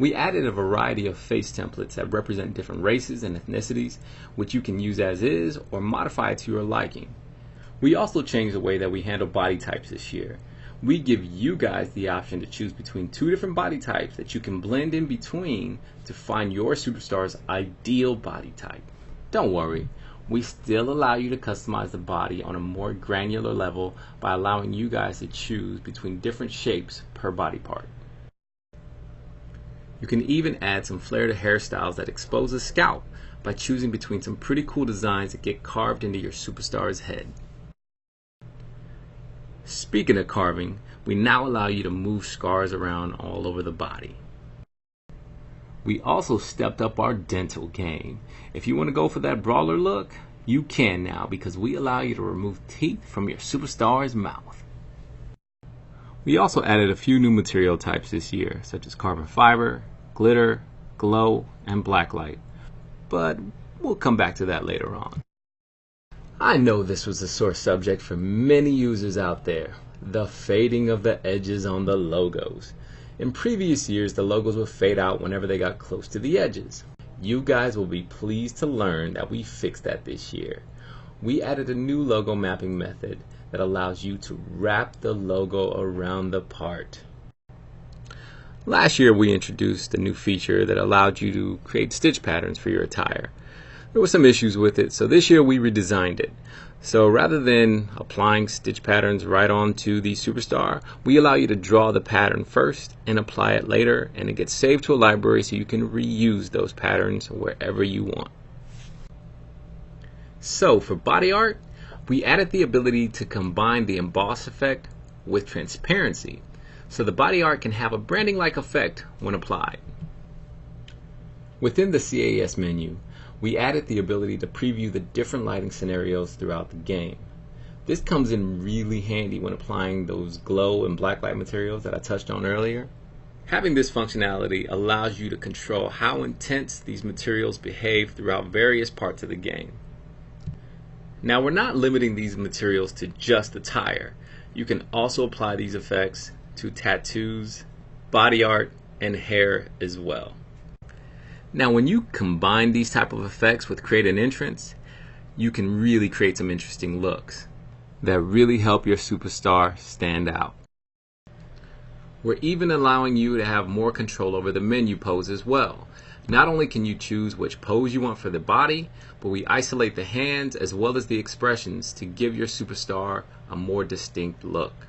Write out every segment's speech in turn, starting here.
We added a variety of face templates that represent different races and ethnicities, which you can use as is or modify to your liking. We also changed the way that we handle body types this year. We give you guys the option to choose between two different body types that you can blend in between to find your superstar's ideal body type. Don't worry, we still allow you to customize the body on a more granular level by allowing you guys to choose between different shapes per body part. You can even add some flair to hairstyles that expose the scalp by choosing between some pretty cool designs that get carved into your superstar's head. Speaking of carving, we now allow you to move scars around all over the body. We also stepped up our dental game. If you want to go for that brawler look, you can now because we allow you to remove teeth from your superstar's mouth. We also added a few new material types this year, such as carbon fiber, glitter, glow, and blacklight. But we'll come back to that later on. I know this was a sore subject for many users out there, the fading of the edges on the logos. In previous years, the logos would fade out whenever they got close to the edges. You guys will be pleased to learn that we fixed that this year. We added a new logo mapping method that allows you to wrap the logo around the part. Last year, we introduced a new feature that allowed you to create stitch patterns for your attire. There were some issues with it, so this year we redesigned it. So rather than applying stitch patterns right onto the superstar, we allow you to draw the pattern first and apply it later, and it gets saved to a library so you can reuse those patterns wherever you want. So for body art, we added the ability to combine the emboss effect with transparency, so the body art can have a branding-like effect when applied. Within the CAS menu, we added the ability to preview the different lighting scenarios throughout the game. This comes in really handy when applying those glow and blacklight materials that I touched on earlier. Having this functionality allows you to control how intense these materials behave throughout various parts of the game. Now, we're not limiting these materials to just attire. You can also apply these effects to tattoos, body art, and hair as well. Now, when you combine these type of effects with create an entrance, you can really create some interesting looks that really help your superstar stand out. We're even allowing you to have more control over the menu pose as well. Not only can you choose which pose you want for the body, but we isolate the hands as well as the expressions to give your superstar a more distinct look.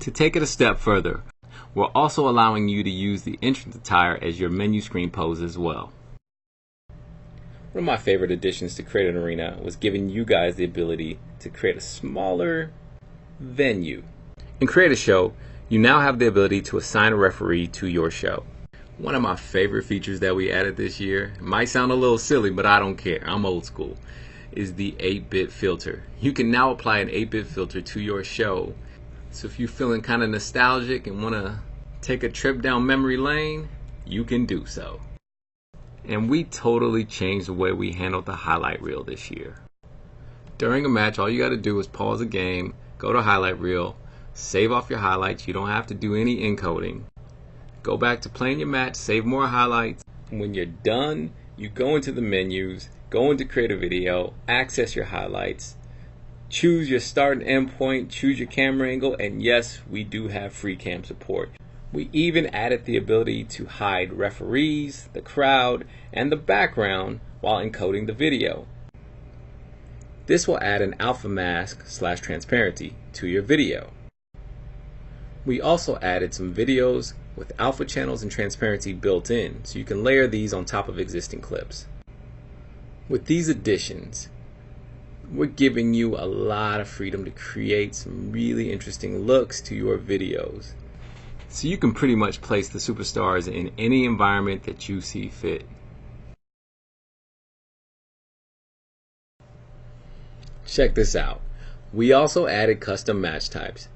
To take it a step further, we're also allowing you to use the entrance attire as your menu screen pose as well. One of my favorite additions to Create an Arena was giving you guys the ability to create a smaller venue. In Create a Show, you now have the ability to assign a referee to your show. One of my favorite features that we added this year, it might sound a little silly, but I don't care, I'm old school, is the 8-bit filter. You can now apply an 8-bit filter to your show. So if you're feeling kind of nostalgic and want to take a trip down memory lane, you can do so. And we totally changed the way we handled the highlight reel this year. During a match, all you got to do is pause the game, go to highlight reel, save off your highlights. You don't have to do any encoding. Go back to playing your match, save more highlights. When you're done, you go into the menus, go into create a video, access your highlights, choose your start and end point, choose your camera angle, and yes, we do have free cam support. We even added the ability to hide referees, the crowd, and the background while encoding the video. This will add an alpha mask / transparency to your video. We also added some videos with alpha channels and transparency built in, so you can layer these on top of existing clips. With these additions, we're giving you a lot of freedom to create some really interesting looks to your videos. So you can pretty much place the superstars in any environment that you see fit. Check this out. We also added custom match types.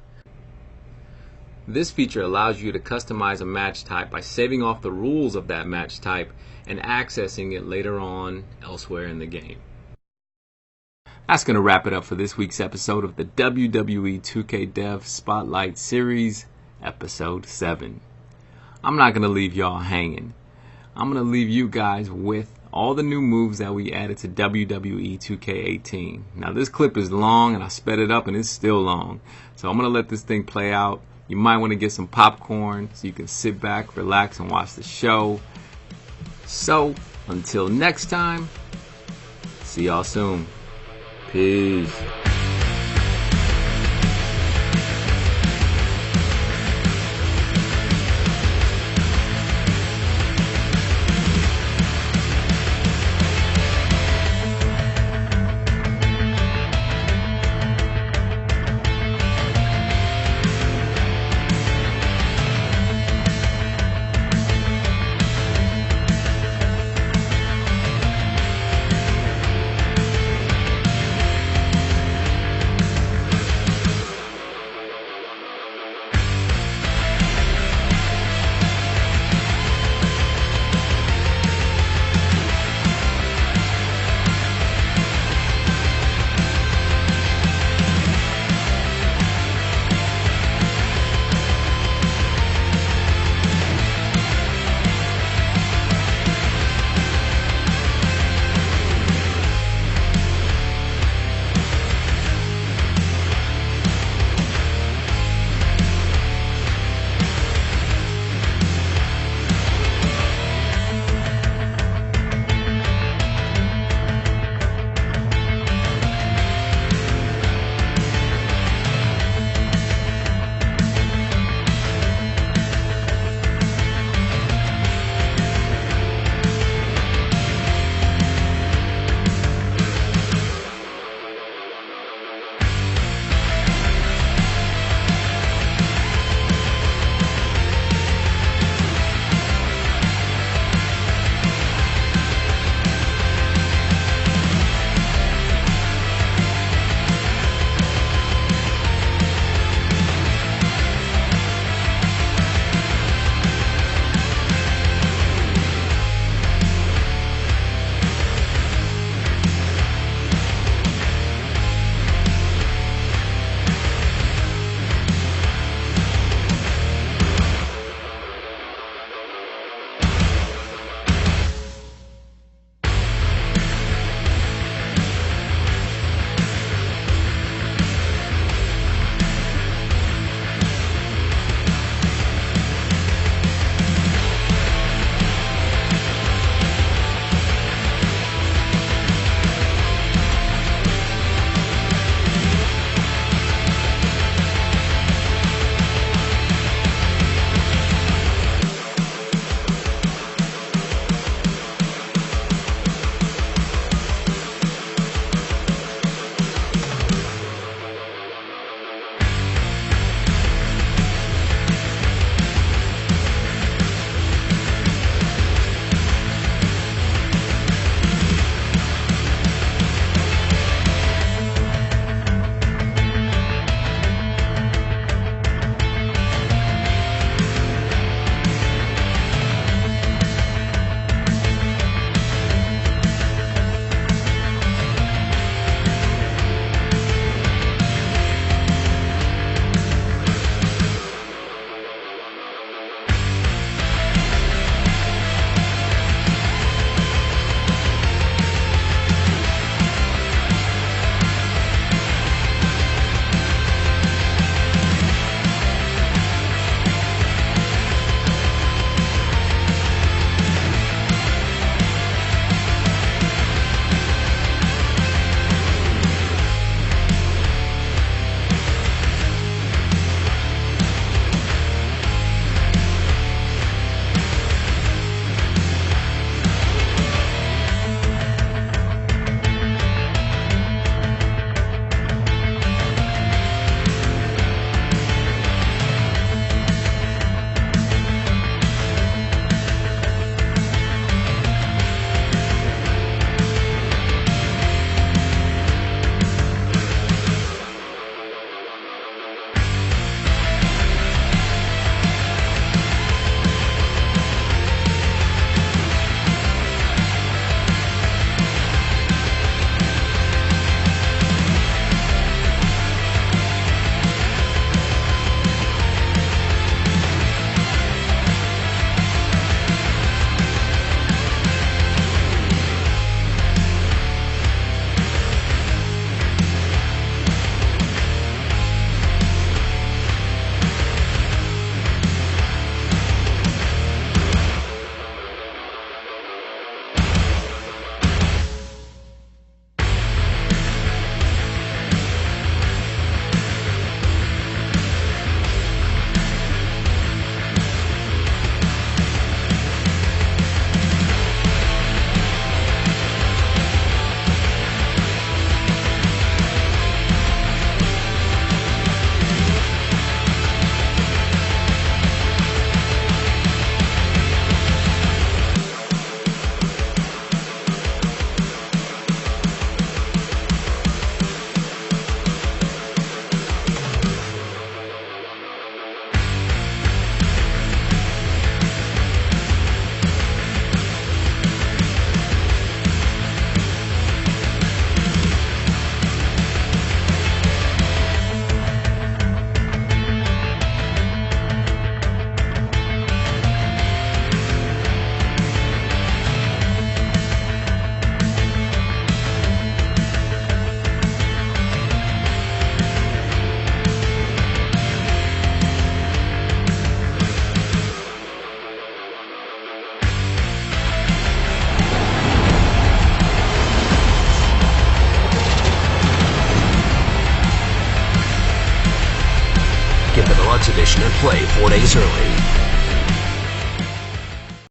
This feature allows you to customize a match type by saving off the rules of that match type and accessing it later on elsewhere in the game. That's going to wrap it up for this week's episode of the WWE 2K Dev Spotlight Series, Episode 7. I'm not going to leave y'all hanging. I'm going to leave you guys with all the new moves that we added to WWE 2K18. Now this clip is long and I sped it up and it's still long. So I'm going to let this thing play out. You might want to get some popcorn so you can sit back, relax, and watch the show. So until next time, see y'all soon. Peace. edition and play 4 days early.